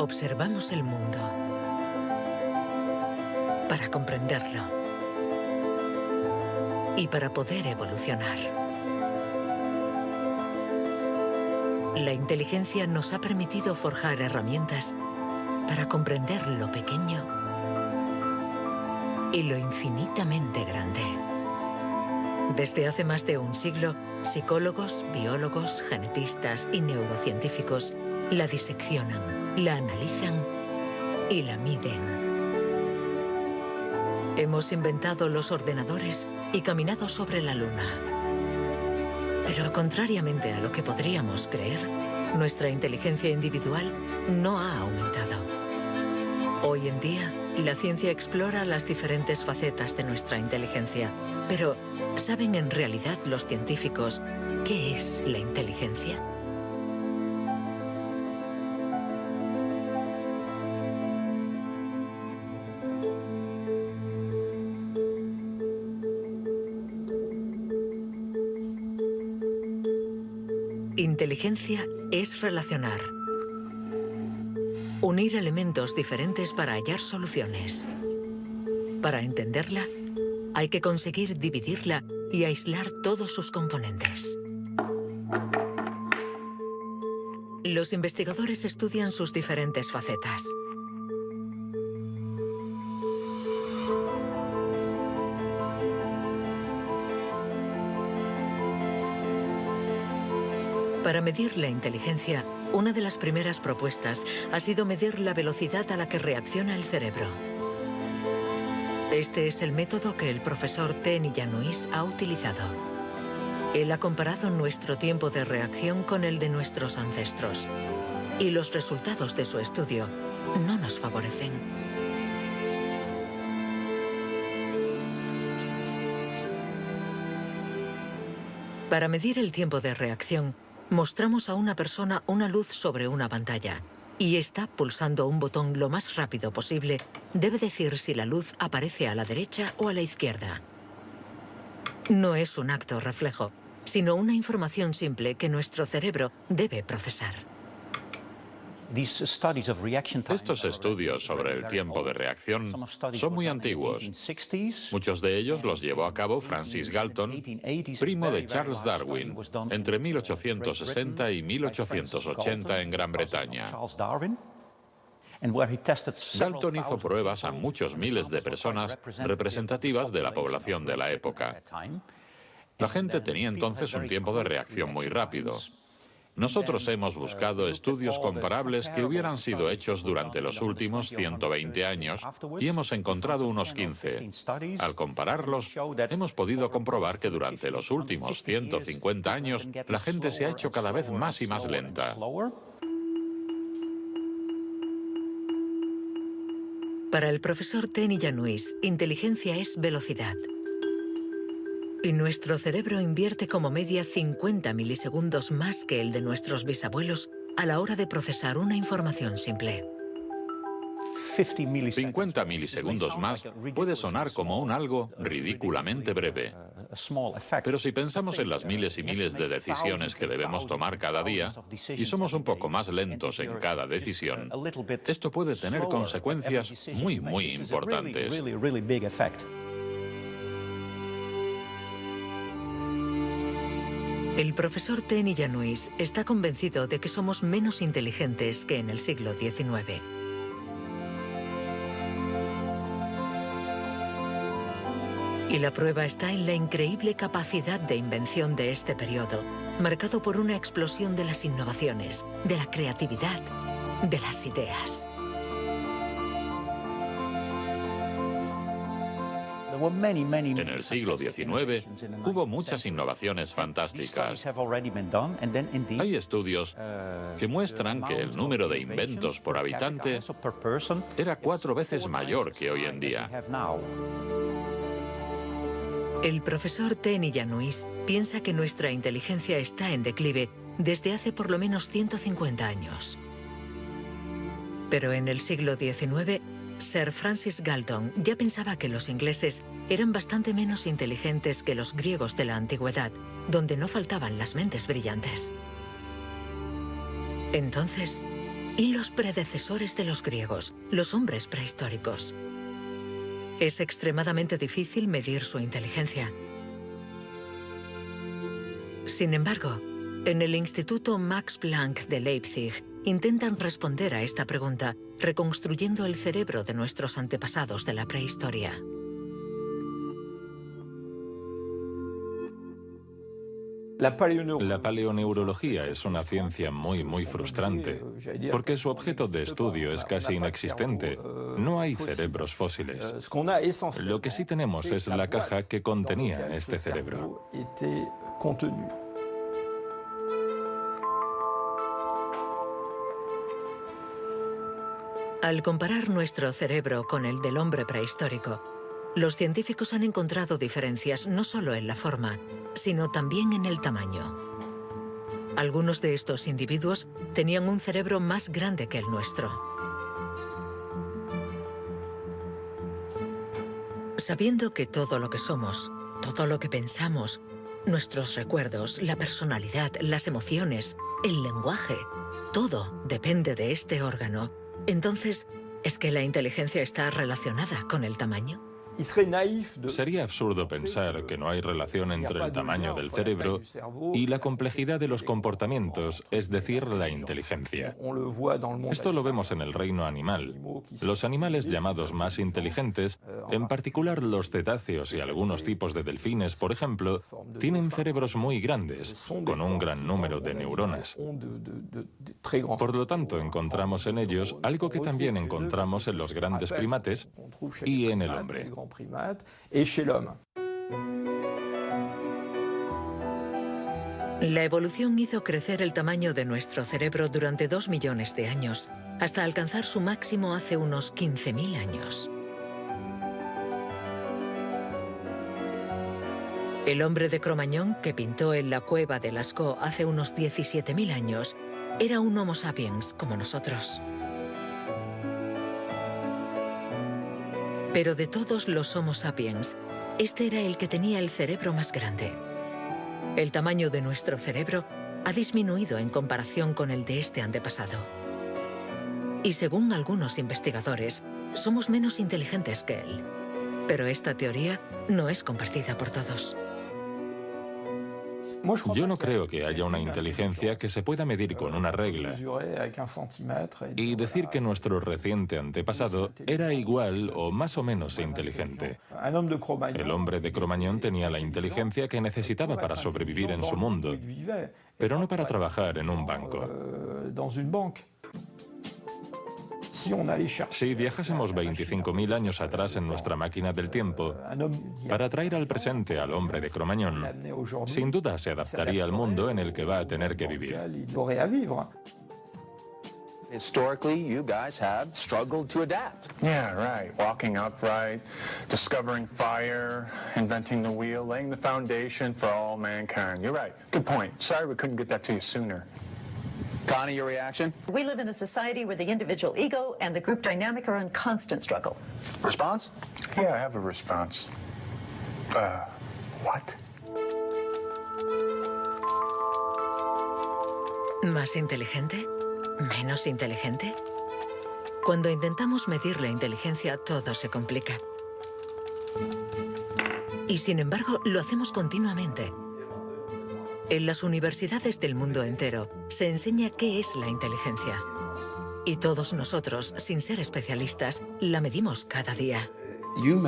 Observamos el mundo para comprenderlo y para poder evolucionar. La inteligencia nos ha permitido forjar herramientas para comprender lo pequeño y lo infinitamente grande. Desde hace más de un siglo, psicólogos, biólogos, genetistas y neurocientíficos la diseccionan, la analizan y la miden. Hemos inventado los ordenadores y caminado sobre la Luna. Pero contrariamente a lo que podríamos creer, nuestra inteligencia individual no ha aumentado. Hoy en día, la ciencia explora las diferentes facetas de nuestra inteligencia. Pero, ¿saben en realidad los científicos qué es la inteligencia? Inteligencia es relacionar. Unir elementos diferentes para hallar soluciones. Para entenderla, hay que conseguir dividirla y aislar todos sus componentes. Los investigadores estudian sus diferentes facetas. Para medir la inteligencia, una de las primeras propuestas ha sido medir la velocidad a la que reacciona el cerebro. Este es el método que el profesor Tenny Januis ha utilizado. Él ha comparado nuestro tiempo de reacción con el de nuestros ancestros. Y los resultados de su estudio no nos favorecen. Para medir el tiempo de reacción, mostramos a una persona una luz sobre una pantalla y está pulsando un botón lo más rápido posible. Debe decir si la luz aparece a la derecha o a la izquierda. No es un acto reflejo, sino una información simple que nuestro cerebro debe procesar. Estos estudios sobre el tiempo de reacción son muy antiguos. Muchos de ellos los llevó a cabo Francis Galton, primo de Charles Darwin, entre 1860 y 1880 en Gran Bretaña. Galton hizo pruebas a muchos miles de personas representativas de la población de la época. La gente tenía entonces un tiempo de reacción muy rápido. Nosotros hemos buscado estudios comparables que hubieran sido hechos durante los últimos 120 años y hemos encontrado unos 15. Al compararlos, hemos podido comprobar que durante los últimos 150 años la gente se ha hecho cada vez más y más lenta. Para el profesor Tenny Januis, inteligencia es velocidad. Y nuestro cerebro invierte como media 50 milisegundos más que el de nuestros bisabuelos a la hora de procesar una información simple. 50 milisegundos más puede sonar como un algo ridículamente breve. Pero si pensamos en las miles y miles de decisiones que debemos tomar cada día, y somos un poco más lentos en cada decisión, esto puede tener consecuencias muy, muy importantes. El profesor Tenny Januis está convencido de que somos menos inteligentes que en el siglo XIX. Y la prueba está en la increíble capacidad de invención de este periodo, marcado por una explosión de las innovaciones, de la creatividad, de las ideas. En el siglo XIX hubo muchas innovaciones fantásticas. Hay estudios que muestran que el número de inventos por habitante era 4 veces mayor que hoy en día. El profesor Tenny Januis piensa que nuestra inteligencia está en declive desde hace por lo menos 150 años. Pero en el siglo XIX, Sir Francis Galton ya pensaba que los ingleses eran bastante menos inteligentes que los griegos de la antigüedad, donde no faltaban las mentes brillantes. Entonces, y los predecesores de los griegos, los hombres prehistóricos. Es extremadamente difícil medir su inteligencia. Sin embargo, en el Instituto Max Planck de Leipzig intentan responder a esta pregunta reconstruyendo el cerebro de nuestros antepasados de la prehistoria. La paleoneurología es una ciencia muy frustrante, porque su objeto de estudio es casi inexistente. No hay cerebros fósiles. Lo que sí tenemos es la caja que contenía este cerebro. Al comparar nuestro cerebro con el del hombre prehistórico, los científicos han encontrado diferencias no solo en la forma, sino también en el tamaño. Algunos de estos individuos tenían un cerebro más grande que el nuestro. Sabiendo que todo lo que somos, todo lo que pensamos, nuestros recuerdos, la personalidad, las emociones, el lenguaje, todo depende de este órgano, entonces, ¿es que la inteligencia está relacionada con el tamaño? Sería absurdo pensar que no hay relación entre el tamaño del cerebro y la complejidad de los comportamientos, es decir, la inteligencia. Esto lo vemos en el reino animal. Los animales llamados más inteligentes, en particular los cetáceos y algunos tipos de delfines, por ejemplo, tienen cerebros muy grandes, con un gran número de neuronas. Por lo tanto, encontramos en ellos algo que también encontramos en los grandes primates y en el hombre. La evolución hizo crecer el tamaño de nuestro cerebro durante 2 millones de años, hasta alcanzar su máximo hace unos 15.000 años. El hombre de Cro-Magnon, que pintó en la cueva de Lascaux hace unos 17.000 años, era un Homo sapiens como nosotros. Pero de todos los Homo sapiens, este era el que tenía el cerebro más grande. El tamaño de nuestro cerebro ha disminuido en comparación con el de este antepasado. Y según algunos investigadores, somos menos inteligentes que él. Pero esta teoría no es compartida por todos. Yo no creo que haya una inteligencia que se pueda medir con una regla y decir que nuestro reciente antepasado era igual o más o menos inteligente. El hombre de Cro-Magnon tenía la inteligencia que necesitaba para sobrevivir en su mundo, pero no para trabajar en un banco. Si viajásemos 25.000 años atrás en nuestra máquina del tiempo, para traer al presente al hombre de Cro-Magnon, sin duda se adaptaría al mundo en el que va a tener que vivir. Historically, you guys have struggled to adapt. Yeah, right. Walking upright, discovering fire, inventing the wheel, laying the foundation for all mankind. You're right. Good point. Sorry we couldn't get that to you sooner. Connie, your reaction? We live in a society where the individual ego and the group dynamic are in constant struggle. Response? Yeah, I have a response. What? ¿Más inteligente? ¿Menos inteligente? Cuando intentamos medir la inteligencia, todo se complica. Y sin embargo, lo hacemos continuamente. En las universidades del mundo entero se enseña qué es la inteligencia. Y todos nosotros, sin ser especialistas, la medimos cada día.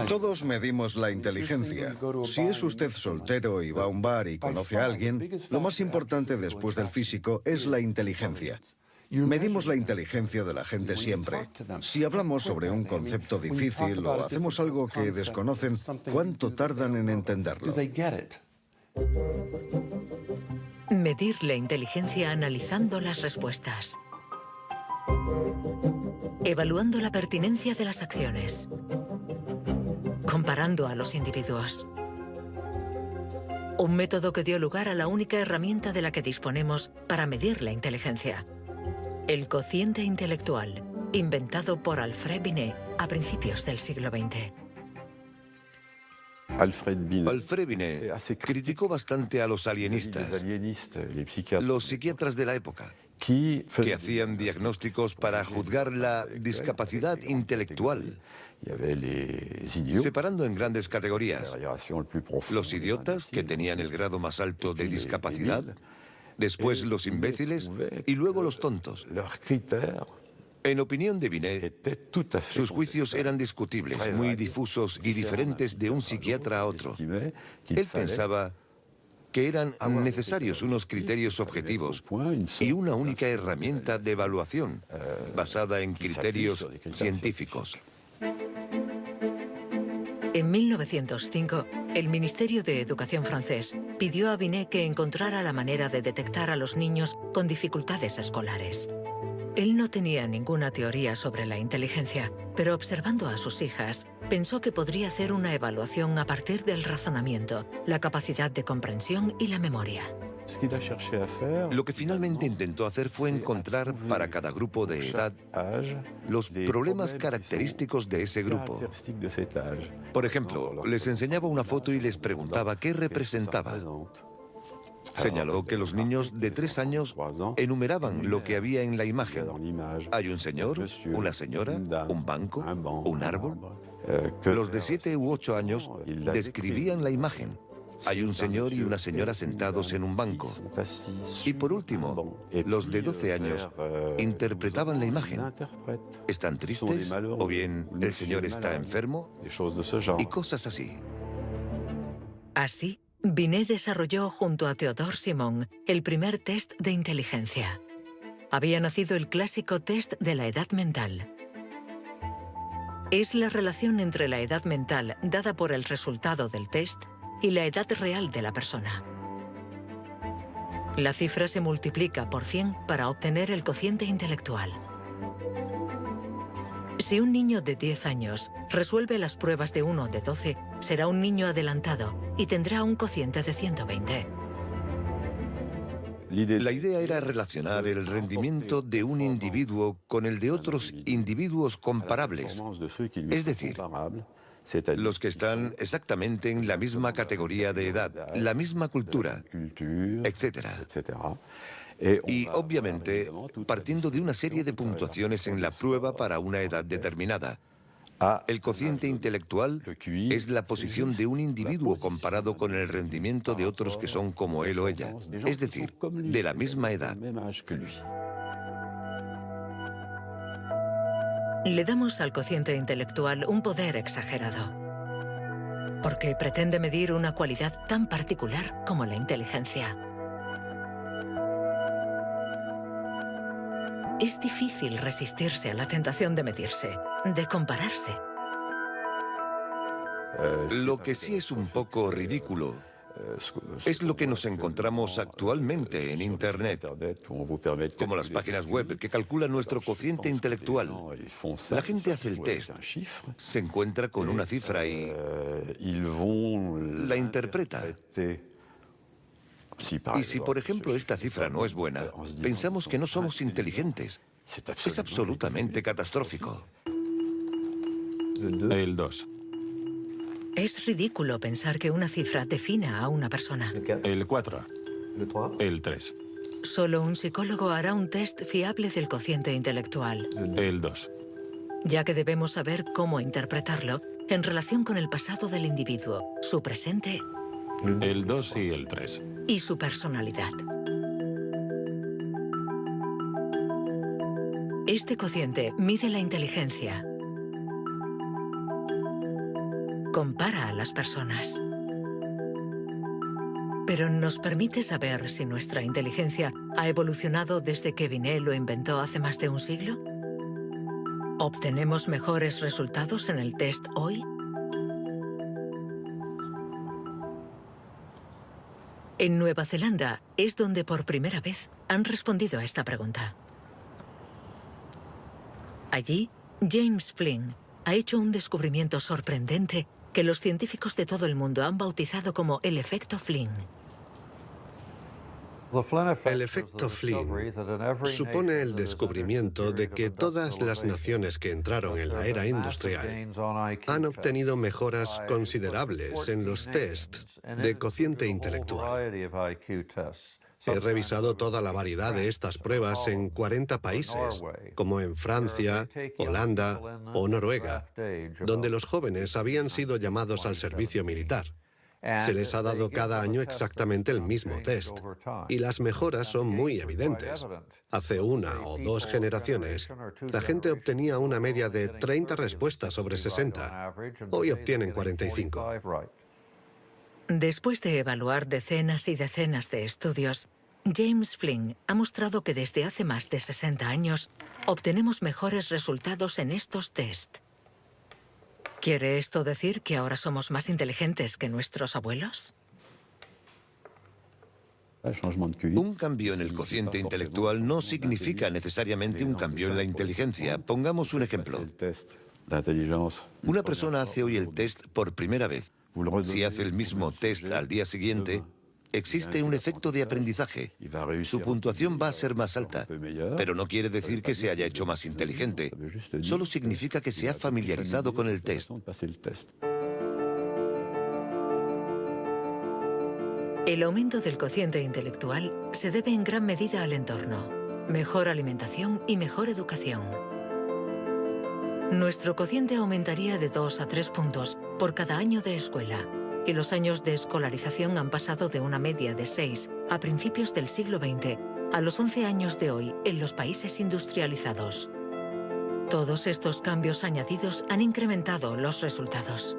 Todos medimos la inteligencia. Si es usted soltero y va a un bar y conoce a alguien, lo más importante después del físico es la inteligencia. Medimos la inteligencia de la gente siempre. Si hablamos sobre un concepto difícil o hacemos algo que desconocen, ¿cuánto tardan en entenderlo? Medir la inteligencia analizando las respuestas. Evaluando la pertinencia de las acciones. Comparando a los individuos. Un método que dio lugar a la única herramienta de la que disponemos para medir la inteligencia. El cociente intelectual, inventado por Alfred Binet a principios del siglo XX. Alfred Binet criticó bastante a los alienistas, los psiquiatras de la época. que hacían diagnósticos para juzgar la discapacidad intelectual, separando en grandes categorías: los idiotas, que tenían el grado más alto de discapacidad, después los imbéciles y luego los tontos. En opinión de Binet, sus juicios eran discutibles, muy difusos y diferentes de un psiquiatra a otro. Él pensaba que eran necesarios unos criterios objetivos y una única herramienta de evaluación basada en criterios científicos. En 1905, el Ministerio de Educación francés pidió a Binet que encontrara la manera de detectar a los niños con dificultades escolares. Él no tenía ninguna teoría sobre la inteligencia, pero observando a sus hijas, pensó que podría hacer una evaluación a partir del razonamiento, la capacidad de comprensión y la memoria. Lo que finalmente intentó hacer fue encontrar para cada grupo de edad los problemas característicos de ese grupo. Por ejemplo, les enseñaba una foto y les preguntaba qué representaba. Señaló que los niños de 3 años enumeraban lo que había en la imagen. Hay un señor, una señora, un banco, un árbol. Los de 7 u 8 años describían la imagen. Hay un señor y una señora sentados en un banco. Y por último, los de 12 años interpretaban la imagen. ¿Están tristes? ¿O bien el señor está enfermo? Y cosas así. Así, Binet desarrolló junto a Théodore Simon el primer test de inteligencia. Había nacido el clásico test de la edad mental. Es la relación entre la edad mental dada por el resultado del test y la edad real de la persona. La cifra se multiplica por 100 para obtener el cociente intelectual. Si un niño de 10 años resuelve las pruebas de uno de 12, será un niño adelantado y tendrá un cociente de 120. La idea era relacionar el rendimiento de un individuo con el de otros individuos comparables, es decir, los que están exactamente en la misma categoría de edad, la misma cultura, etc. Y, obviamente, partiendo de una serie de puntuaciones en la prueba para una edad determinada. El cociente intelectual es la posición de un individuo comparado con el rendimiento de otros que son como él o ella, es decir, de la misma edad. Le damos al cociente intelectual un poder exagerado, porque pretende medir una cualidad tan particular como la inteligencia. Es difícil resistirse a la tentación de medirse, de compararse. Lo que sí es un poco ridículo es lo que nos encontramos actualmente en Internet, como las páginas web que calculan nuestro cociente intelectual. La gente hace el test, se encuentra con una cifra y la interpreta. Y si, por ejemplo, esta cifra no es buena, pensamos que no somos inteligentes. Es absolutamente catastrófico. El 2. Es ridículo pensar que una cifra defina a una persona. El 4. El 3. Solo un psicólogo hará un test fiable del cociente intelectual. El 2. Ya que debemos saber cómo interpretarlo en relación con el pasado del individuo, su presente El 2 y el 3. y su personalidad. Este cociente mide la inteligencia. Compara a las personas. Pero ¿nos permite saber si nuestra inteligencia ha evolucionado desde que Binet lo inventó hace más de un siglo? ¿Obtenemos mejores resultados en el test hoy? En Nueva Zelanda es donde por primera vez han respondido a esta pregunta. Allí, James Flynn ha hecho un descubrimiento sorprendente que los científicos de todo el mundo han bautizado como el efecto Flynn. El efecto Flynn supone el descubrimiento de que todas las naciones que entraron en la era industrial han obtenido mejoras considerables en los tests de cociente intelectual. He revisado toda la variedad de estas pruebas en 40 países, como en Francia, Holanda o Noruega, donde los jóvenes habían sido llamados al servicio militar. Se les ha dado cada año exactamente el mismo test, y las mejoras son muy evidentes. Hace 1 o 2 generaciones, la gente obtenía una media de 30 respuestas sobre 60. Hoy obtienen 45. Después de evaluar decenas y decenas de estudios, James Flynn ha mostrado que desde hace más de 60 años obtenemos mejores resultados en estos test. ¿Quiere esto decir que ahora somos más inteligentes que nuestros abuelos? Un cambio en el cociente intelectual no significa necesariamente un cambio en la inteligencia. Pongamos un ejemplo. Una persona hace hoy el test por primera vez. Si hace el mismo test al día siguiente, existe un efecto de aprendizaje. Su puntuación va a ser más alta, pero no quiere decir que se haya hecho más inteligente. Solo significa que se ha familiarizado con el test. El aumento del cociente intelectual se debe en gran medida al entorno, mejor alimentación y mejor educación. Nuestro cociente aumentaría de 2 a 3 puntos por cada año de escuela, y los años de escolarización han pasado de una media de 6 a principios del siglo XX a los 11 años de hoy en los países industrializados. Todos estos cambios añadidos han incrementado los resultados.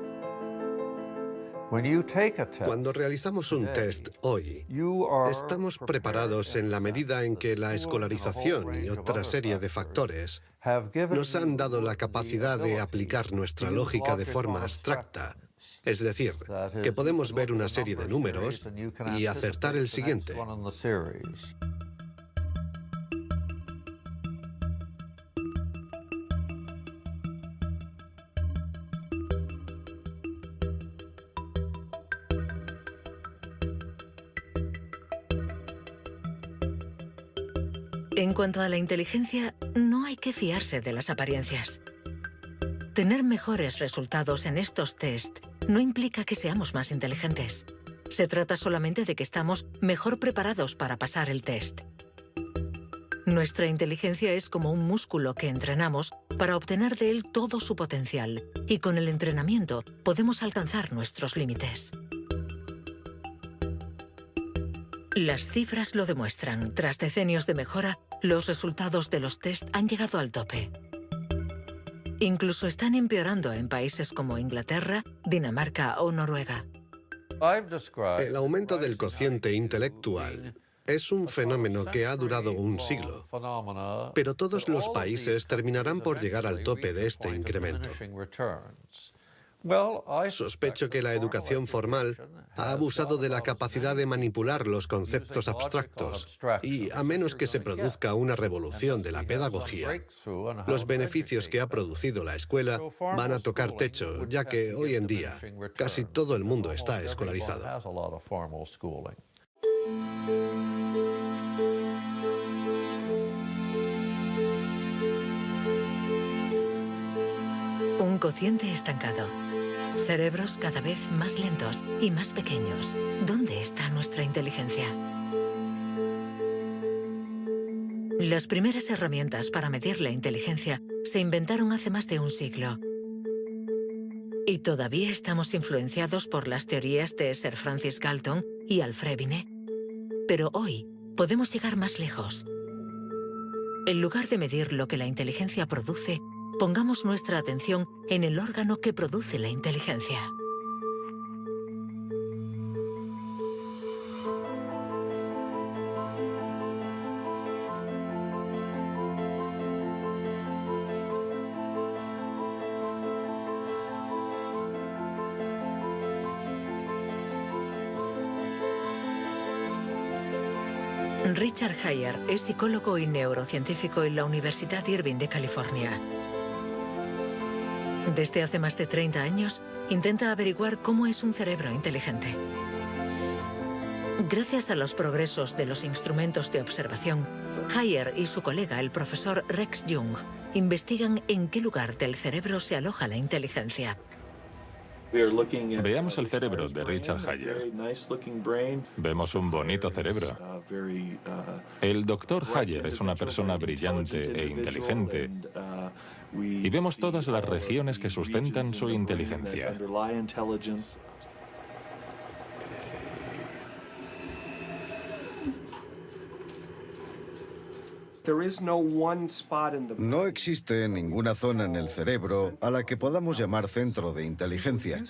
Cuando realizamos un test hoy, estamos preparados en la medida en que la escolarización y otra serie de factores nos han dado la capacidad de aplicar nuestra lógica de forma abstracta. Es decir, que podemos ver una serie de números y acertar el siguiente. En cuanto a la inteligencia, no hay que fiarse de las apariencias. Tener mejores resultados en estos test no implica que seamos más inteligentes. Se trata solamente de que estamos mejor preparados para pasar el test. Nuestra inteligencia es como un músculo que entrenamos para obtener de él todo su potencial, y con el entrenamiento podemos alcanzar nuestros límites. Las cifras lo demuestran. Tras decenios de mejora, los resultados de los test han llegado al tope. Incluso están empeorando en países como Inglaterra, Dinamarca o Noruega. El aumento del cociente intelectual es un fenómeno que ha durado un siglo, pero todos los países terminarán por llegar al tope de este incremento. Sospecho que la educación formal ha abusado de la capacidad de manipular los conceptos abstractos y, a menos que se produzca una revolución de la pedagogía, los beneficios que ha producido la escuela van a tocar techo, ya que hoy en día casi todo el mundo está escolarizado. Un cociente estancado. Cerebros cada vez más lentos y más pequeños. ¿Dónde está nuestra inteligencia? Las primeras herramientas para medir la inteligencia se inventaron hace más de un siglo. Y todavía estamos influenciados por las teorías de Sir Francis Galton y Alfred Binet. Pero hoy podemos llegar más lejos. En lugar de medir lo que la inteligencia produce, pongamos nuestra atención en el órgano que produce la inteligencia. Richard Heyer es psicólogo y neurocientífico en la Universidad Irvine de California. Desde hace más de 30 años, intenta averiguar cómo es un cerebro inteligente. Gracias a los progresos de los instrumentos de observación, Heyer y su colega, el profesor Rex Jung, investigan en qué lugar del cerebro se aloja la inteligencia. Veamos el cerebro de Richard Hayer. Vemos un bonito cerebro. El doctor Hayer es una persona brillante e inteligente y vemos todas las regiones que sustentan su inteligencia. No existe ninguna zona en el cerebro a la que podamos llamar centro de inteligencia.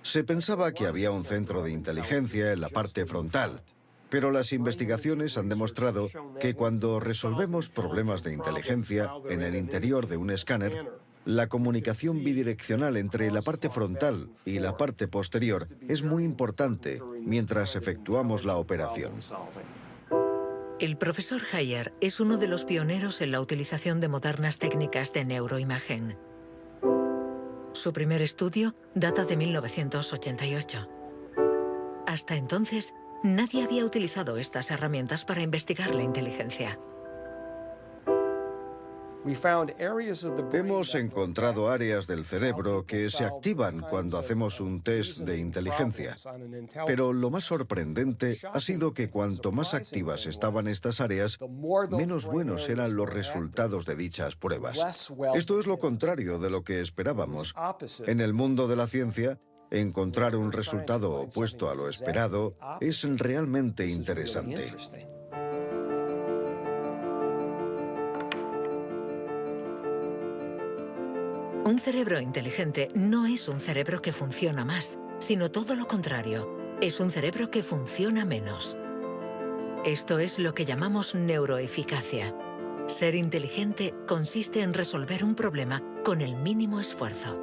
Se pensaba que había un centro de inteligencia en la parte frontal, pero las investigaciones han demostrado que cuando resolvemos problemas de inteligencia en el interior de un escáner, la comunicación bidireccional entre la parte frontal y la parte posterior es muy importante mientras efectuamos la operación. El profesor Hayer es uno de los pioneros en la utilización de modernas técnicas de neuroimagen. Su primer estudio data de 1988. Hasta entonces, nadie había utilizado estas herramientas para investigar la inteligencia. Hemos encontrado áreas del cerebro que se activan cuando hacemos un test de inteligencia. Pero lo más sorprendente ha sido que cuanto más activas estaban estas áreas, menos buenos eran los resultados de dichas pruebas. Esto es lo contrario de lo que esperábamos. En el mundo de la ciencia, encontrar un resultado opuesto a lo esperado es realmente interesante. Un cerebro inteligente no es un cerebro que funciona más, sino todo lo contrario. Es un cerebro que funciona menos. Esto es lo que llamamos neuroeficacia. Ser inteligente consiste en resolver un problema con el mínimo esfuerzo.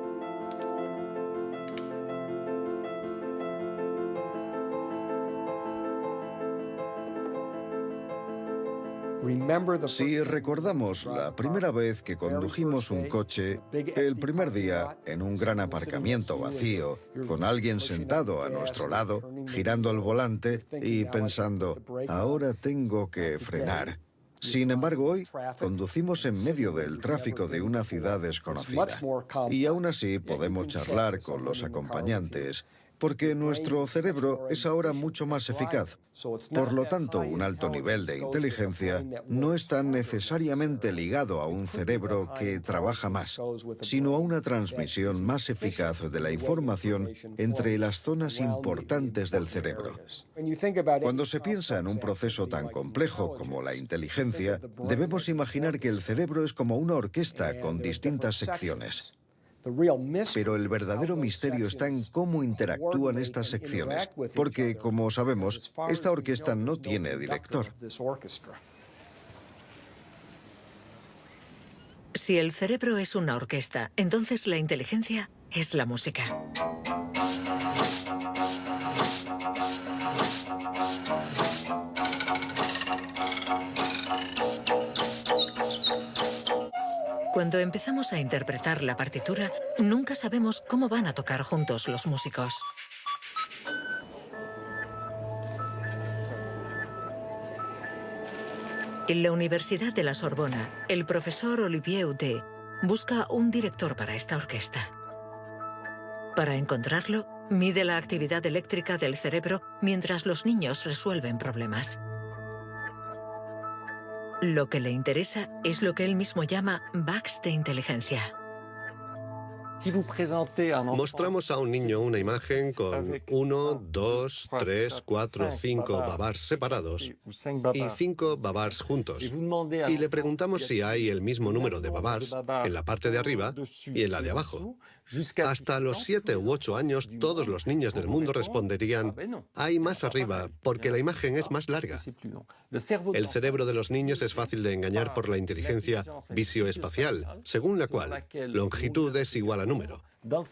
Si recordamos la primera vez que condujimos un coche, el primer día, en un gran aparcamiento vacío, con alguien sentado a nuestro lado, girando el volante y pensando, ahora tengo que frenar. Sin embargo, hoy conducimos en medio del tráfico de una ciudad desconocida y aún así podemos charlar con los acompañantes, porque nuestro cerebro es ahora mucho más eficaz. Por lo tanto, un alto nivel de inteligencia no está necesariamente ligado a un cerebro que trabaja más, sino a una transmisión más eficaz de la información entre las zonas importantes del cerebro. Cuando se piensa en un proceso tan complejo como la inteligencia, debemos imaginar que el cerebro es como una orquesta con distintas secciones. Pero el verdadero misterio está en cómo interactúan estas secciones, porque, como sabemos, esta orquesta no tiene director. Si el cerebro es una orquesta, entonces la inteligencia es la música. Cuando empezamos a interpretar la partitura, nunca sabemos cómo van a tocar juntos los músicos. En la Universidad de la Sorbona, el profesor Olivier Houdet busca un director para esta orquesta. Para encontrarlo, mide la actividad eléctrica del cerebro mientras los niños resuelven problemas. Lo que le interesa es lo que él mismo llama bugs de inteligencia. Mostramos a un niño una imagen con 1, 2, 3, 4, 5 babars separados y 5 babars juntos. Y le preguntamos si hay el mismo número de babars en la parte de arriba y en la de abajo. Hasta los 7 u 8 años, todos los niños del mundo responderían, hay más arriba, porque la imagen es más larga. El cerebro de los niños es fácil de engañar por la inteligencia visioespacial, según la cual longitud es igual a número.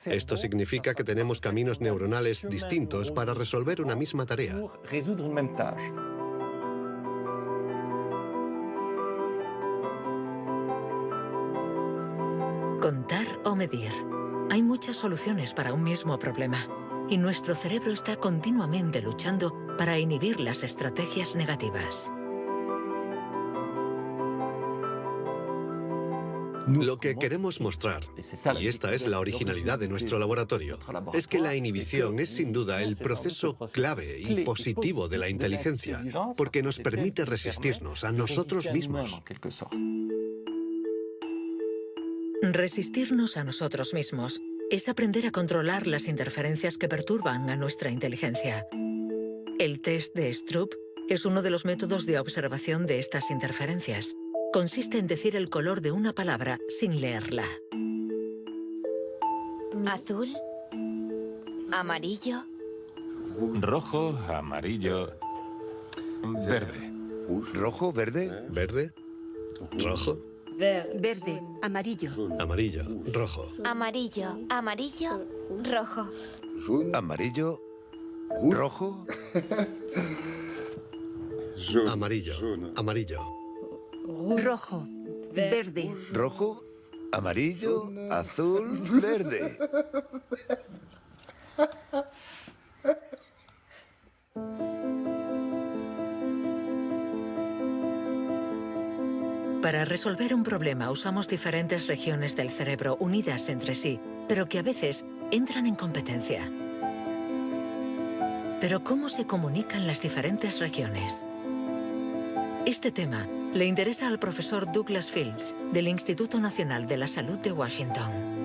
Esto significa que tenemos caminos neuronales distintos para resolver una misma tarea. Contar o medir. Hay muchas soluciones para un mismo problema, y nuestro cerebro está continuamente luchando para inhibir las estrategias negativas. Lo que queremos mostrar, y esta es la originalidad de nuestro laboratorio, es que la inhibición es sin duda el proceso clave y positivo de la inteligencia, porque nos permite resistirnos a nosotros mismos. Resistirnos a nosotros mismos es aprender a controlar las interferencias que perturban a nuestra inteligencia. El test de Stroop es uno de los métodos de observación de estas interferencias. Consiste en decir el color de una palabra sin leerla. Azul, amarillo, rojo, amarillo, verde. ¿Rojo, verde? ¿Verde? ¿Rojo? verde, amarillo, Amarillo, rojo. amarillo, amarillo, rojo. Amarillo, rojo, Amarillo, amarillo. Rojo, verde, rojo, amarillo, azul, verde. Para resolver un problema usamos diferentes regiones del cerebro unidas entre sí, pero que a veces entran en competencia. Pero ¿cómo se comunican las diferentes regiones? Este tema le interesa al profesor Douglas Fields, del Instituto Nacional de la Salud de Washington.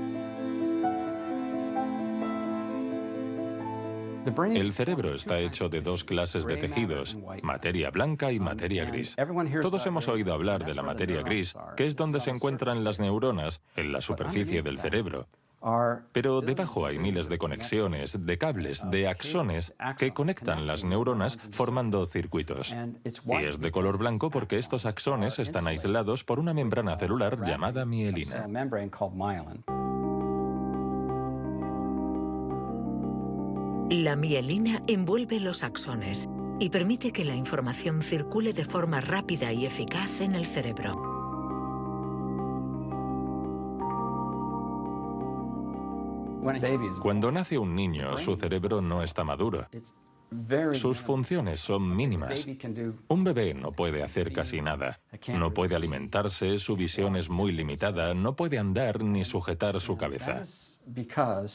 El cerebro está hecho de dos clases de tejidos, materia blanca y materia gris. Todos hemos oído hablar de la materia gris, que es donde se encuentran las neuronas, en la superficie del cerebro. Pero debajo hay miles de conexiones, de cables, de axones que conectan las neuronas formando circuitos. Y es de color blanco porque estos axones están aislados por una membrana celular llamada mielina. La mielina envuelve los axones y permite que la información circule de forma rápida y eficaz en el cerebro. Cuando nace un niño, su cerebro no está maduro. Sus funciones son mínimas. Un bebé no puede hacer casi nada. No puede alimentarse, su visión es muy limitada, no puede andar ni sujetar su cabeza.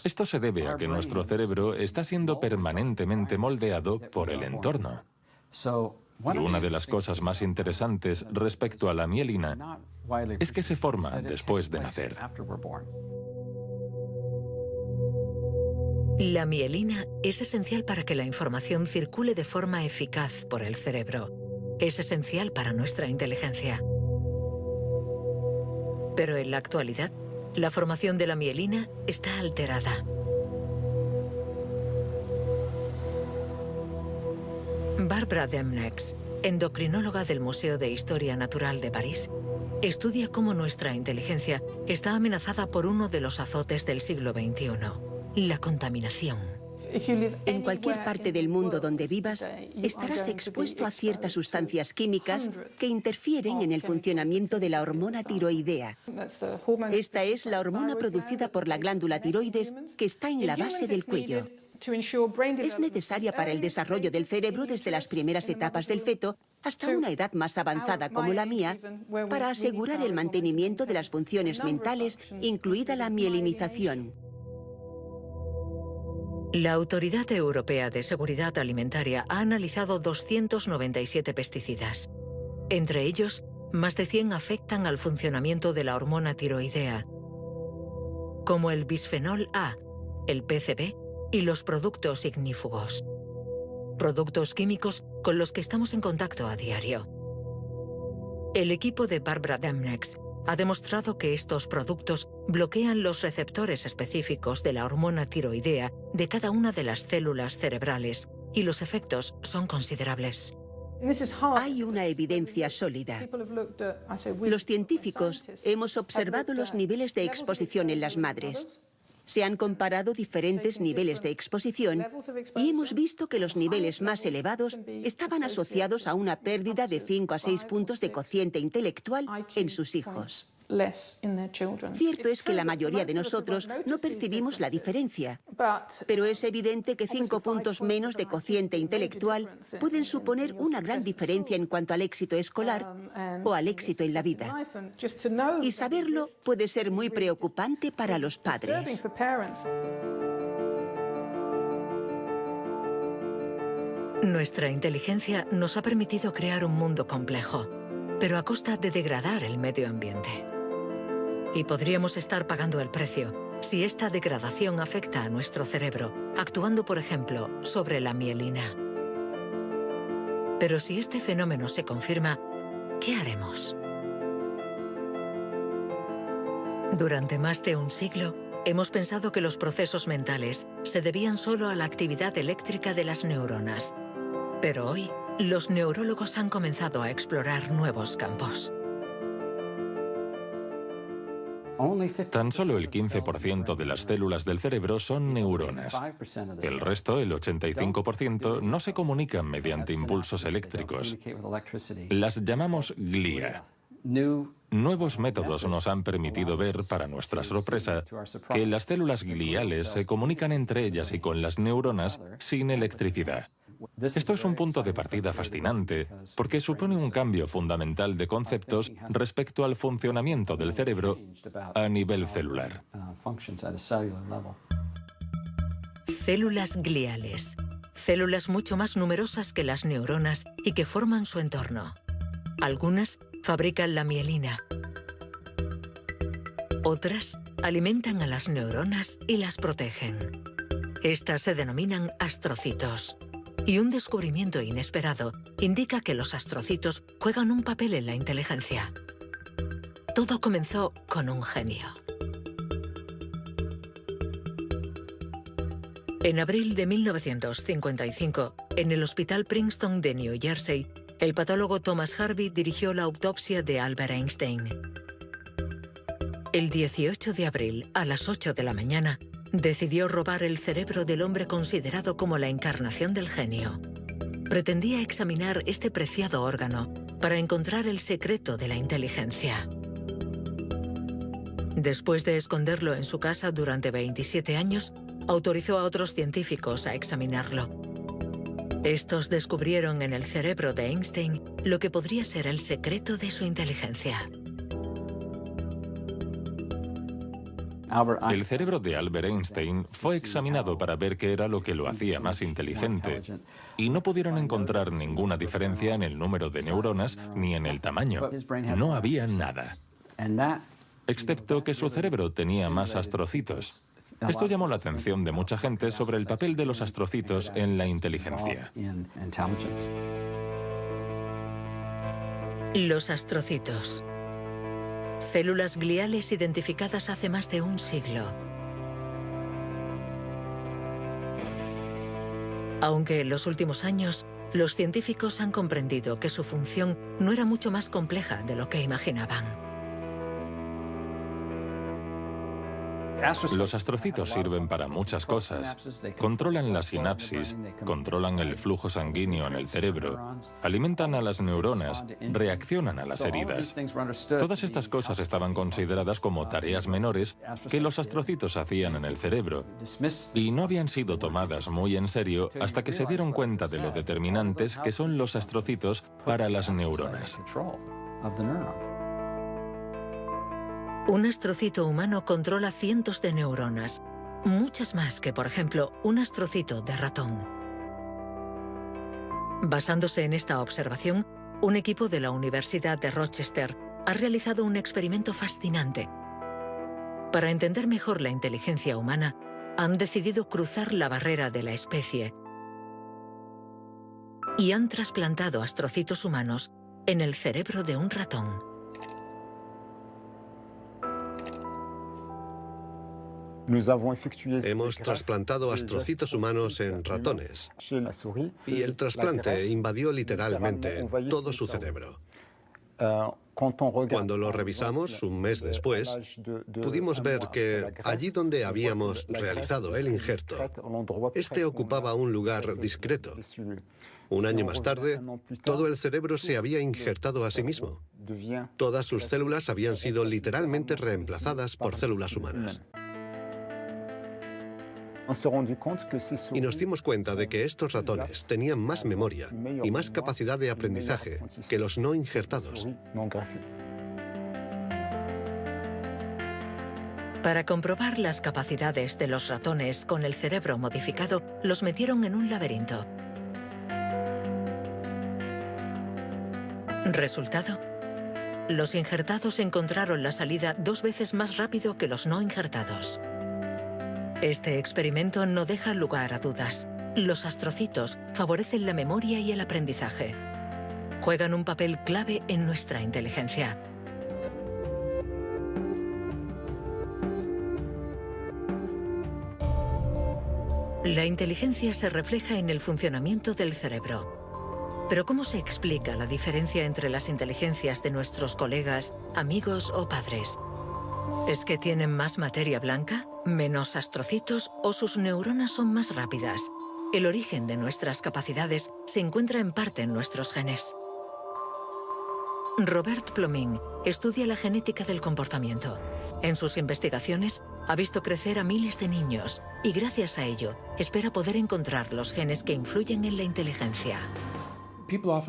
Esto se debe a que nuestro cerebro está siendo permanentemente moldeado por el entorno. Y una de las cosas más interesantes respecto a la mielina es que se forma después de nacer. La mielina es esencial para que la información circule de forma eficaz por el cerebro. Es esencial para nuestra inteligencia. Pero en la actualidad, la formación de la mielina está alterada. Barbara Demnex, endocrinóloga del Museo de Historia Natural de París, estudia cómo nuestra inteligencia está amenazada por uno de los azotes del siglo XXI. La contaminación. En cualquier parte del mundo donde vivas, estarás expuesto a ciertas sustancias químicas que interfieren en el funcionamiento de la hormona tiroidea. Esta es la hormona producida por la glándula tiroides que está en la base del cuello. Es necesaria para el desarrollo del cerebro desde las primeras etapas del feto hasta una edad más avanzada como la mía, para asegurar el mantenimiento de las funciones mentales, incluida la mielinización. La Autoridad Europea de Seguridad Alimentaria ha analizado 297 pesticidas. Entre ellos, más de 100 afectan al funcionamiento de la hormona tiroidea, como el bisfenol A, el PCB y los productos ignífugos. Productos químicos con los que estamos en contacto a diario. El equipo de Barbara Demnex ha demostrado que estos productos bloquean los receptores específicos de la hormona tiroidea de cada una de las células cerebrales y los efectos son considerables. Hay una evidencia sólida. Los científicos hemos observado los niveles de exposición en las madres. Se han comparado diferentes niveles de exposición y hemos visto que los niveles más elevados estaban asociados a una pérdida de 5 a 6 puntos de cociente intelectual en sus hijos. Cierto es que la mayoría de nosotros no percibimos la diferencia, pero es evidente que 5 puntos menos de cociente intelectual pueden suponer una gran diferencia en cuanto al éxito escolar o al éxito en la vida. Y saberlo puede ser muy preocupante para los padres. Nuestra inteligencia nos ha permitido crear un mundo complejo, pero a costa de degradar el medio ambiente. Y podríamos estar pagando el precio si esta degradación afecta a nuestro cerebro, actuando, por ejemplo, sobre la mielina. Pero si este fenómeno se confirma, ¿qué haremos? Durante más de un siglo, hemos pensado que los procesos mentales se debían solo a la actividad eléctrica de las neuronas. Pero hoy, los neurólogos han comenzado a explorar nuevos campos. Tan solo el 15% de las células del cerebro son neuronas. El resto, el 85%, no se comunican mediante impulsos eléctricos. Las llamamos glía. Nuevos métodos nos han permitido ver, para nuestra sorpresa, que las células gliales se comunican entre ellas y con las neuronas sin electricidad. Esto es un punto de partida fascinante, porque supone un cambio fundamental de conceptos respecto al funcionamiento del cerebro a nivel celular. Células gliales. Células mucho más numerosas que las neuronas y que forman su entorno. Algunas fabrican la mielina. Otras alimentan a las neuronas y las protegen. Estas se denominan astrocitos. Y un descubrimiento inesperado indica que los astrocitos juegan un papel en la inteligencia. Todo comenzó con un genio. En abril de 1955, en el Hospital Princeton de New Jersey, el patólogo Thomas Harvey dirigió la autopsia de Albert Einstein. El 18 de abril, a las 8 de la mañana, decidió robar el cerebro del hombre considerado como la encarnación del genio. Pretendía examinar este preciado órgano para encontrar el secreto de la inteligencia. Después de esconderlo en su casa durante 27 años, autorizó a otros científicos a examinarlo. Estos descubrieron en el cerebro de Einstein lo que podría ser el secreto de su inteligencia. El cerebro de Albert Einstein fue examinado para ver qué era lo que lo hacía más inteligente, y no pudieron encontrar ninguna diferencia en el número de neuronas ni en el tamaño. No había nada, excepto que su cerebro tenía más astrocitos. Esto llamó la atención de mucha gente sobre el papel de los astrocitos en la inteligencia. Los astrocitos. Células gliales identificadas hace más de un siglo. Aunque en los últimos años, los científicos han comprendido que su función no era mucho más compleja de lo que imaginaban. Los astrocitos sirven para muchas cosas. Controlan la sinapsis, controlan el flujo sanguíneo en el cerebro, alimentan a las neuronas, reaccionan a las heridas. Todas estas cosas estaban consideradas como tareas menores que los astrocitos hacían en el cerebro, y no habían sido tomadas muy en serio hasta que se dieron cuenta de lo determinantes que son los astrocitos para las neuronas. Un astrocito humano controla cientos de neuronas, muchas más que, por ejemplo, un astrocito de ratón. Basándose en esta observación, un equipo de la Universidad de Rochester ha realizado un experimento fascinante. Para entender mejor la inteligencia humana, han decidido cruzar la barrera de la especie y han trasplantado astrocitos humanos en el cerebro de un ratón. Hemos trasplantado astrocitos humanos en ratones y el trasplante invadió literalmente todo su cerebro. Cuando lo revisamos un mes después, pudimos ver que allí donde habíamos realizado el injerto, este ocupaba un lugar discreto. Un año más tarde, todo el cerebro se había injertado a sí mismo. Todas sus células habían sido literalmente reemplazadas por células humanas. Y nos dimos cuenta de que estos ratones tenían más memoria y más capacidad de aprendizaje que los no injertados. Para comprobar las capacidades de los ratones con el cerebro modificado, los metieron en un laberinto. Resultado: los injertados encontraron la salida 2 veces más rápido que los no injertados. Este experimento no deja lugar a dudas. Los astrocitos favorecen la memoria y el aprendizaje. Juegan un papel clave en nuestra inteligencia. La inteligencia se refleja en el funcionamiento del cerebro. Pero ¿cómo se explica la diferencia entre las inteligencias de nuestros colegas, amigos o padres? ¿Es que tienen más materia blanca, menos astrocitos o sus neuronas son más rápidas? El origen de nuestras capacidades se encuentra en parte en nuestros genes. Robert Plomin estudia la genética del comportamiento. En sus investigaciones ha visto crecer a miles de niños y gracias a ello espera poder encontrar los genes que influyen en la inteligencia.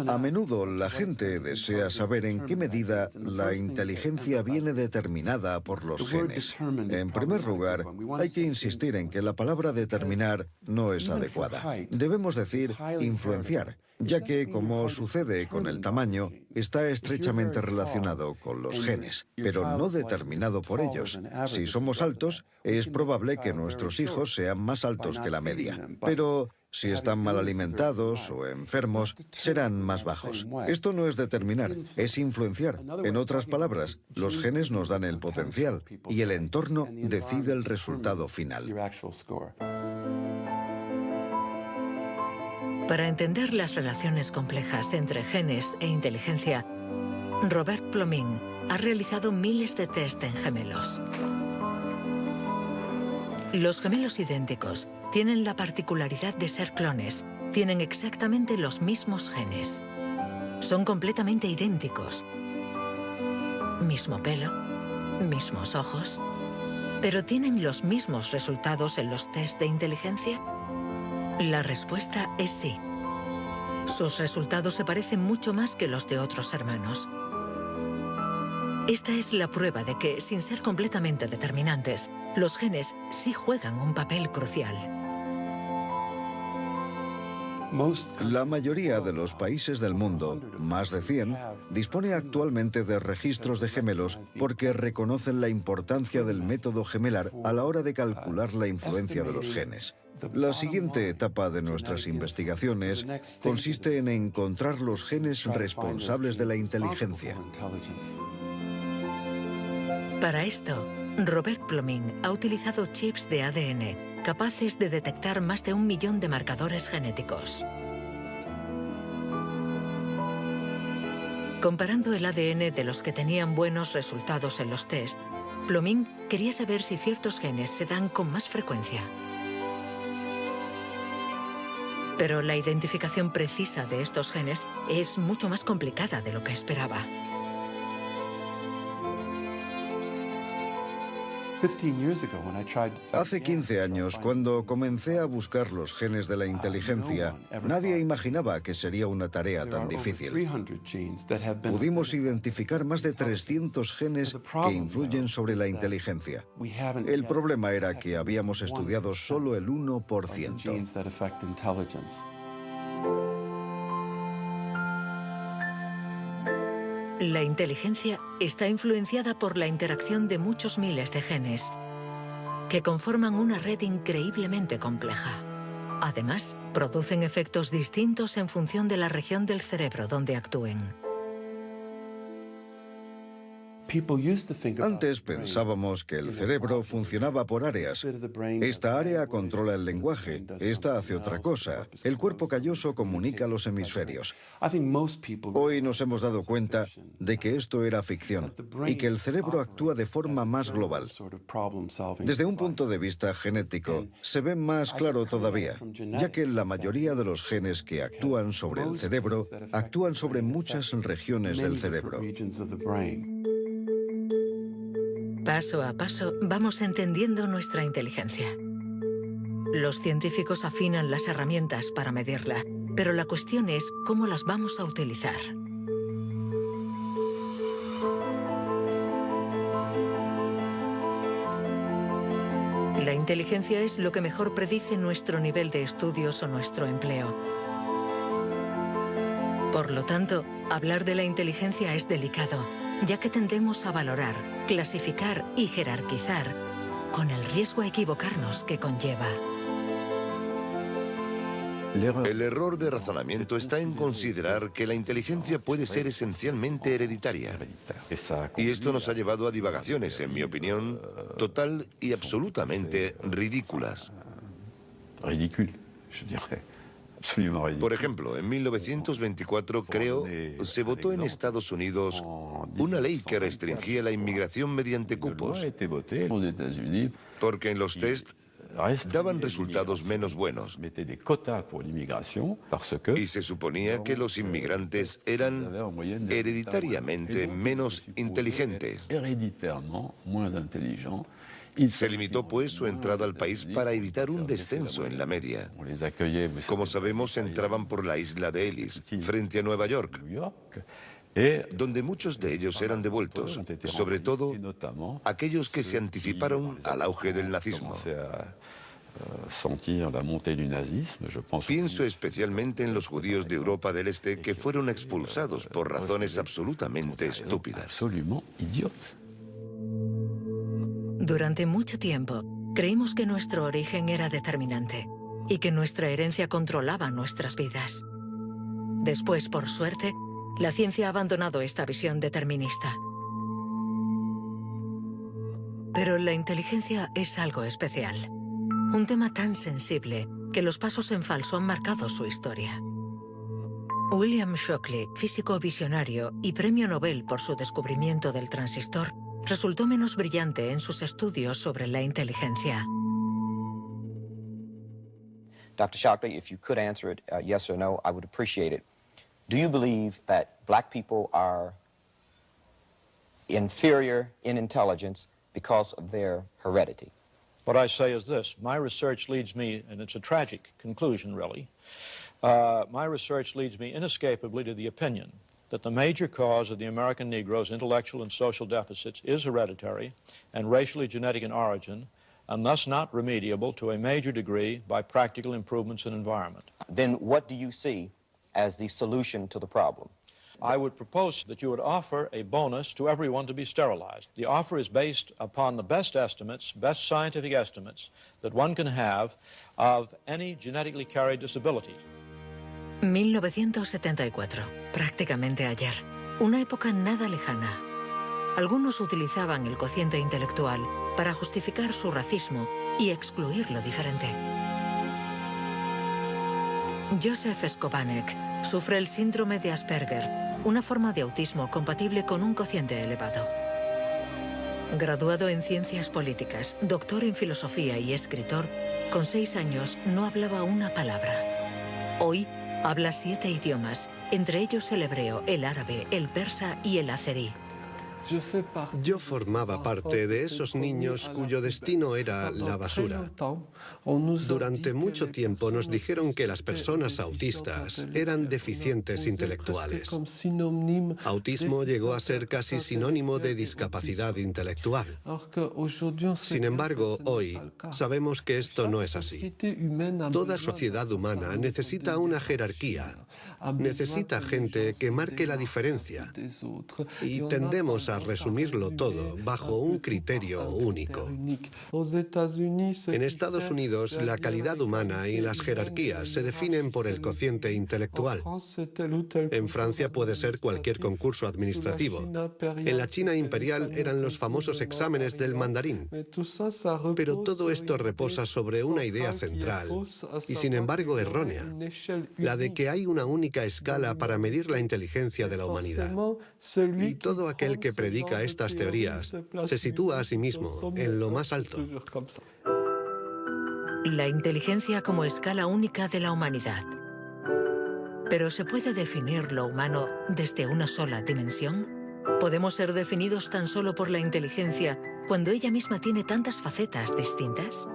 A menudo la gente desea saber en qué medida la inteligencia viene determinada por los genes. En primer lugar, hay que insistir en que la palabra determinar no es adecuada. Debemos decir influenciar, ya que, como sucede con el tamaño, está estrechamente relacionado con los genes, pero no determinado por ellos. Si somos altos, es probable que nuestros hijos sean más altos que la media, pero si están mal alimentados o enfermos, serán más bajos. Esto no es determinar, es influenciar. En otras palabras, los genes nos dan el potencial y el entorno decide el resultado final. Para entender las relaciones complejas entre genes e inteligencia, Robert Plomin ha realizado miles de test en gemelos. Los gemelos idénticos tienen la particularidad de ser clones, tienen exactamente los mismos genes. Son completamente idénticos. Mismo pelo, mismos ojos, pero ¿tienen los mismos resultados en los test de inteligencia? La respuesta es sí. Sus resultados se parecen mucho más que los de otros hermanos. Esta es la prueba de que, sin ser completamente determinantes, los genes sí juegan un papel crucial. La mayoría de los países del mundo, más de 100, dispone actualmente de registros de gemelos porque reconocen la importancia del método gemelar a la hora de calcular la influencia de los genes. La siguiente etapa de nuestras investigaciones consiste en encontrar los genes responsables de la inteligencia. Para esto, Robert Plomin ha utilizado chips de ADN capaces de detectar más de 1 millón de marcadores genéticos. Comparando el ADN de los que tenían buenos resultados en los test, Plomin quería saber si ciertos genes se dan con más frecuencia. Pero la identificación precisa de estos genes es mucho más complicada de lo que esperaba. Hace 15 años, cuando comencé a buscar los genes de la inteligencia, nadie imaginaba que sería una tarea tan difícil. Pudimos identificar más de 300 genes que influyen sobre la inteligencia. El problema era que habíamos estudiado solo el 1%. La inteligencia está influenciada por la interacción de muchos miles de genes que conforman una red increíblemente compleja. Además, producen efectos distintos en función de la región del cerebro donde actúen. Antes pensábamos que el cerebro funcionaba por áreas. Esta área controla el lenguaje, esta hace otra cosa. El cuerpo calloso comunica los hemisferios. Hoy nos hemos dado cuenta de que esto era ficción y que el cerebro actúa de forma más global. Desde un punto de vista genético, se ve más claro todavía, ya que la mayoría de los genes que actúan sobre el cerebro actúan sobre muchas regiones del cerebro. Paso a paso vamos entendiendo nuestra inteligencia. Los científicos afinan las herramientas para medirla, pero la cuestión es cómo las vamos a utilizar. La inteligencia es lo que mejor predice nuestro nivel de estudios o nuestro empleo. Por lo tanto, hablar de la inteligencia es delicado, ya que tendemos a valorar, clasificar y jerarquizar, con el riesgo a equivocarnos que conlleva. El error de razonamiento está en considerar que la inteligencia puede ser esencialmente hereditaria. Y esto nos ha llevado a divagaciones, en mi opinión, total y absolutamente ridículas. Por ejemplo, en 1924, creo, se votó en Estados Unidos una ley que restringía la inmigración mediante cupos, porque en los test daban resultados menos buenos. Y se suponía que los inmigrantes eran hereditariamente menos inteligentes. Se limitó, pues, su entrada al país para evitar un descenso en la media. Como sabemos, entraban por la isla de Ellis, frente a Nueva York, donde muchos de ellos eran devueltos, sobre todo aquellos que se anticiparon al auge del nazismo. Pienso especialmente en los judíos de Europa del Este que fueron expulsados por razones absolutamente estúpidas. Durante mucho tiempo, creímos que nuestro origen era determinante y que nuestra herencia controlaba nuestras vidas. Después, por suerte, la ciencia ha abandonado esta visión determinista. Pero la inteligencia es algo especial. Un tema tan sensible que los pasos en falso han marcado su historia. William Shockley, físico visionario y premio Nobel por su descubrimiento del transistor, resultó menos brillante en sus estudios sobre la inteligencia. Dr. Shockley, if you could answer it yes or no, I would appreciate it. Do you believe that black people are inferior in intelligence because of their heredity? What I say is this. My research leads me, and it's a tragic conclusion, really, my research leads me inescapably to the opinion that the major cause of the American Negro's intellectual and social deficits is hereditary and racially genetic in origin, and thus not remediable to a major degree by practical improvements in environment. Then what do you see as the solution to the problem? I would propose that you would offer a bonus to everyone to be sterilized. The offer is based upon the best estimates, best scientific estimates that one can have of any genetically carried disabilities. 1974, prácticamente ayer. Una época nada lejana. Algunos utilizaban el cociente intelectual para justificar su racismo y excluir lo diferente. Joseph Skobanek sufre el síndrome de Asperger, una forma de autismo compatible con un cociente elevado. Graduado en ciencias políticas, doctor en filosofía y escritor, con 6 años no hablaba una palabra. Hoy habla 7 idiomas, entre ellos el hebreo, el árabe, el persa y el azerí. Yo formaba parte de esos niños cuyo destino era la basura. Durante mucho tiempo nos dijeron que las personas autistas eran deficientes intelectuales. Autismo llegó a ser casi sinónimo de discapacidad intelectual. Sin embargo, hoy sabemos que esto no es así. Toda sociedad humana necesita una jerarquía necesita gente que marque la diferencia. Y tendemos a resumirlo todo bajo un criterio único. En Estados Unidos, la calidad humana y las jerarquías se definen por el cociente intelectual. En Francia puede ser cualquier concurso administrativo. En la China imperial eran los famosos exámenes del mandarín. Pero todo esto reposa sobre una idea central, y sin embargo errónea, la de que hay una única escala para medir la inteligencia de la humanidad. Y todo aquel que predica estas teorías se sitúa a sí mismo en lo más alto. La inteligencia como escala única de la humanidad. ¿Pero se puede definir lo humano desde una sola dimensión? ¿Podemos ser definidos tan solo por la inteligencia cuando ella misma tiene tantas facetas distintas?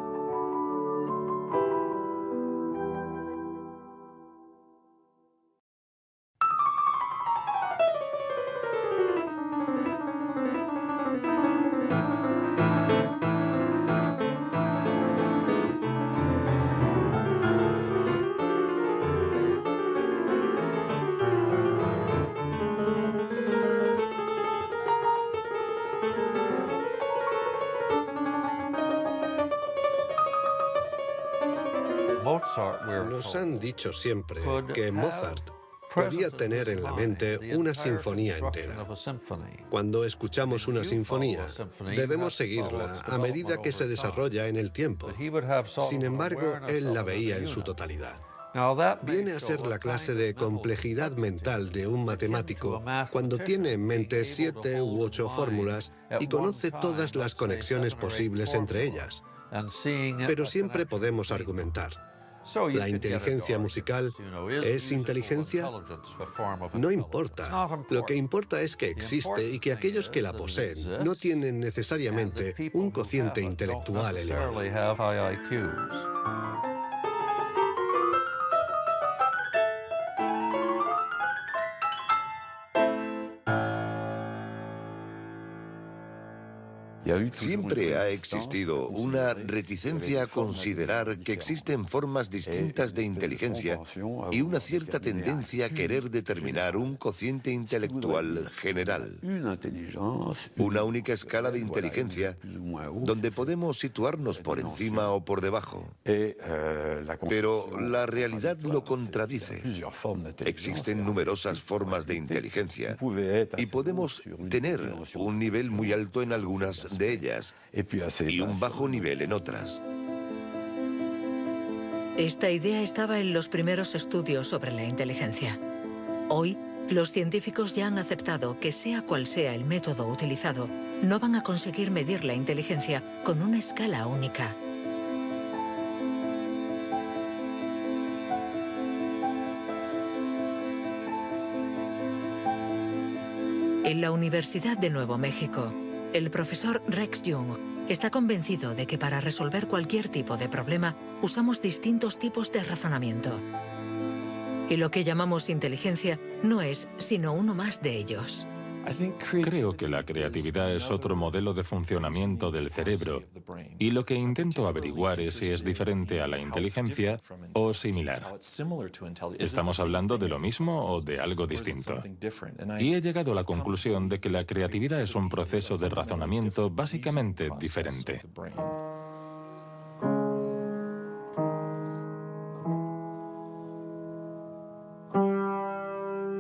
Nos han dicho siempre que Mozart podía tener en la mente una sinfonía entera. Cuando escuchamos una sinfonía, debemos seguirla a medida que se desarrolla en el tiempo. Sin embargo, él la veía en su totalidad. Viene a ser la clase de complejidad mental de un matemático cuando tiene en mente 7 u 8 fórmulas y conoce todas las conexiones posibles entre ellas. Pero siempre podemos argumentar. ¿La inteligencia musical es inteligencia? No importa. Lo que importa es que existe y que aquellos que la poseen no tienen necesariamente un cociente intelectual elevado. Siempre ha existido una reticencia a considerar que existen formas distintas de inteligencia y una cierta tendencia a querer determinar un cociente intelectual general. Una única escala de inteligencia donde podemos situarnos por encima o por debajo. Pero la realidad lo contradice. Existen numerosas formas de inteligencia y podemos tener un nivel muy alto en algunas de ellas y un bajo nivel en otras. Esta idea estaba en los primeros estudios sobre la inteligencia. Hoy, los científicos ya han aceptado que sea cual sea el método utilizado, no van a conseguir medir la inteligencia con una escala única. En la Universidad de Nuevo México, el profesor Rex Jung está convencido de que para resolver cualquier tipo de problema usamos distintos tipos de razonamiento. Y lo que llamamos inteligencia no es sino uno más de ellos. Creo que la creatividad es otro modelo de funcionamiento del cerebro y lo que intento averiguar es si es diferente a la inteligencia o similar. ¿Estamos hablando de lo mismo o de algo distinto? Y he llegado a la conclusión de que la creatividad es un proceso de razonamiento básicamente diferente.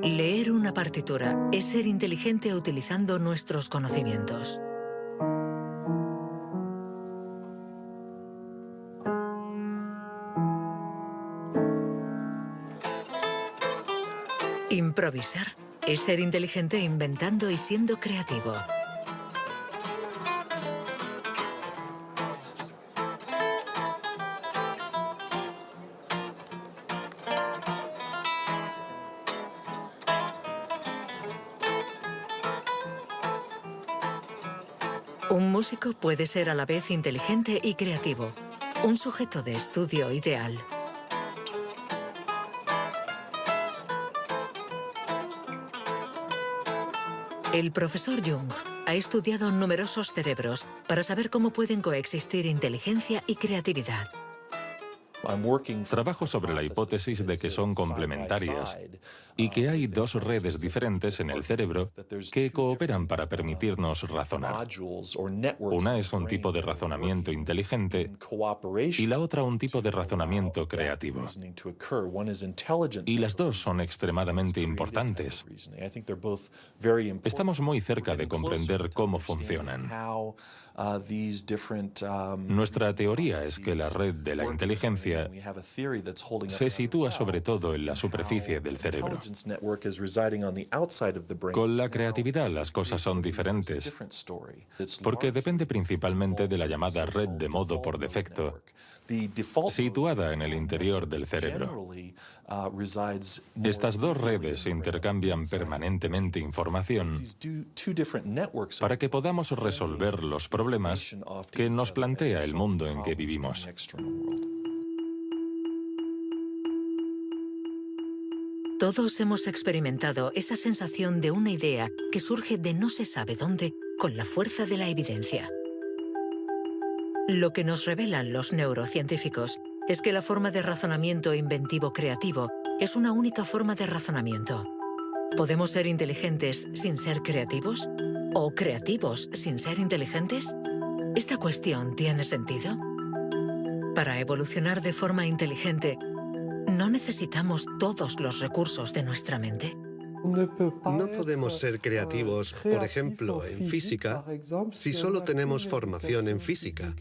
Leer una partitura es ser inteligente utilizando nuestros conocimientos. Improvisar es ser inteligente inventando y siendo creativo. Un músico puede ser a la vez inteligente y creativo, un sujeto de estudio ideal. El profesor Jung ha estudiado numerosos cerebros para saber cómo pueden coexistir inteligencia y creatividad. Trabajo sobre la hipótesis de que son complementarias y que hay dos redes diferentes en el cerebro que cooperan para permitirnos razonar. Una es un tipo de razonamiento inteligente y la otra un tipo de razonamiento creativo. Y las dos son extremadamente importantes. Estamos muy cerca de comprender cómo funcionan. Nuestra teoría es que la red de la inteligencia se sitúa sobre todo en la superficie del cerebro. Con la creatividad las cosas son diferentes, porque depende principalmente de la llamada red de modo por defecto, situada en el interior del cerebro. Estas dos redes intercambian permanentemente información para que podamos resolver los problemas que nos plantea el mundo en que vivimos. Todos hemos experimentado esa sensación de una idea que surge de no se sabe dónde con la fuerza de la evidencia. Lo que nos revelan los neurocientíficos es que la forma de razonamiento inventivo creativo es una única forma de razonamiento. ¿Podemos ser inteligentes sin ser creativos? ¿O creativos sin ser inteligentes? ¿Esta cuestión tiene sentido? Para evolucionar de forma inteligente, ¿no necesitamos todos los recursos de nuestra mente? No podemos ser creativos, por ejemplo, en física, si solo tenemos formación en física.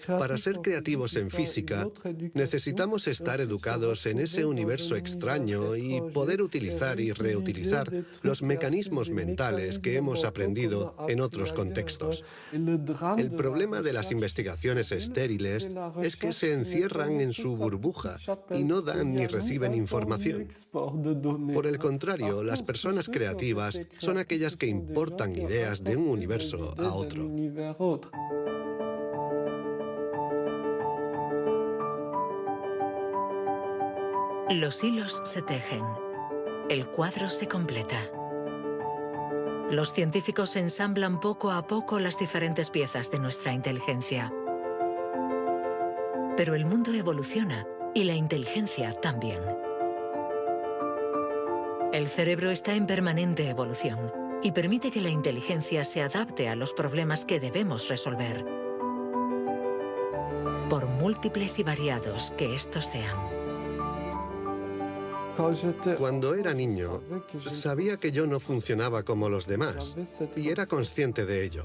Para ser creativos en física, necesitamos estar educados en ese universo extraño y poder utilizar y reutilizar los mecanismos mentales que hemos aprendido en otros contextos. El problema de las investigaciones estériles es que se encierran en su burbuja y no dan ni reciben información. Por el contrario, las personas creativas son aquellas que importan ideas de un universo a otro. Los hilos se tejen. El cuadro se completa. Los científicos ensamblan poco a poco las diferentes piezas de nuestra inteligencia. Pero el mundo evoluciona y la inteligencia también. El cerebro está en permanente evolución y permite que la inteligencia se adapte a los problemas que debemos resolver, por múltiples y variados que estos sean. Cuando era niño, sabía que yo no funcionaba como los demás y era consciente de ello.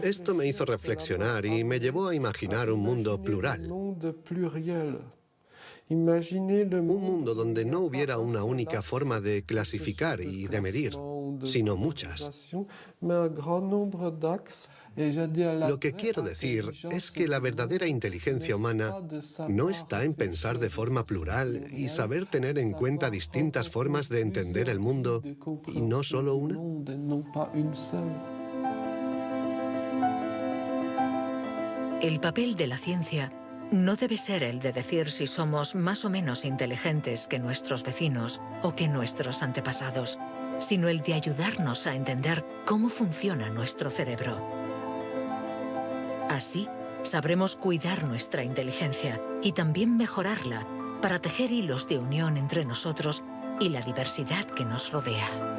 Esto me hizo reflexionar y me llevó a imaginar un mundo plural. Un mundo donde no hubiera una única forma de clasificar y de medir, sino muchas. Lo que quiero decir es que la verdadera inteligencia humana no está en pensar de forma plural y saber tener en cuenta distintas formas de entender el mundo y no solo una. El papel de la ciencia no debe ser el de decir si somos más o menos inteligentes que nuestros vecinos o que nuestros antepasados, sino el de ayudarnos a entender cómo funciona nuestro cerebro. Así, sabremos cuidar nuestra inteligencia y también mejorarla para tejer hilos de unión entre nosotros y la diversidad que nos rodea.